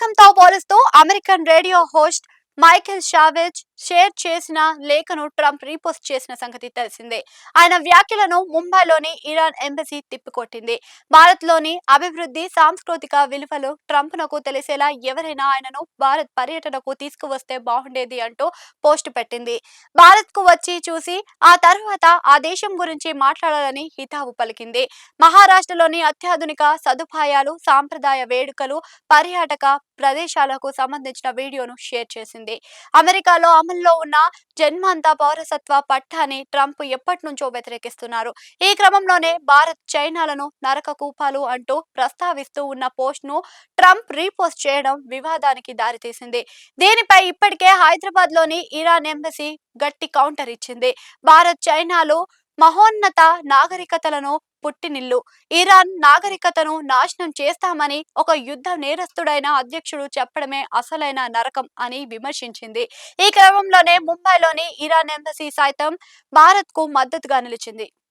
భారతంతో పోలుస్తూ American radio host Michael Savage share చేసిన లేఖను ట్రంప్ రీపోస్ట్ చేసిన సంగతి తెలిసిందే. ఆయన వ్యాఖ్యలను ముంబైలోని ఇరాన్ ఎంబసీ తిప్పికొట్టింది. భారత్లోని అభివృద్ధి, సాంస్కృతిక విలువలు ట్రంప్‌నకు తెలిసేలా ఎవరైనా ఆయనను భారత్ పర్యటనకు తీసుకువస్తే బాగుండేది అంటూ పోస్ట్ పెట్టింది. భారత్‌కు వచ్చి చూసి ఆ తర్వాత ఆ దేశం గురించి మాట్లాడాలని హితవు పలికింది. మహారాష్ట్రలోని అత్యాధునిక సదుపాయాలు, సాంప్రదాయ వేడుకలు, పర్యాటక ప్రదేశాలకు సంబంధించిన వీడియోను షేర్ చేసింది. అమెరికాలో అమల్లో ఉన్న జన్మంతా పౌరసత్వ పట్టాన్ని ట్రంప్ ఎప్పటినుంచో వ్యతిరేకిస్తున్నారు. ఈ క్రమంలోనే భారత్, చైనాలను నరక కూపాలు అంటూ ప్రస్తావిస్తూ ఉన్న పోస్ట్‌ను ట్రంప్ రీపోస్ట్ చేయడం వివాదానికి దారితీసింది. దీనిపై ఇప్పటికే హైదరాబాద్‌లోని ఇరాన్ ఎంబసీ గట్టి కౌంటర్ ఇచ్చింది. భారత్, చైనాలు మహోన్నత నాగరికతలను పుట్టినిల్లు. ఇరాన్ నాగరికతను నాశనం చేస్తామని ఒక యుద్ధ నేరస్తుడైన అధ్యక్షుడు చెప్పడమే అసలైన నరకం అని విమర్శించింది. ఈ క్రమంలోనే ముంబైలోని ఇరాన్ ఎంబసీ సైతం భారత్‌కు మద్దతుగా నిలిచింది.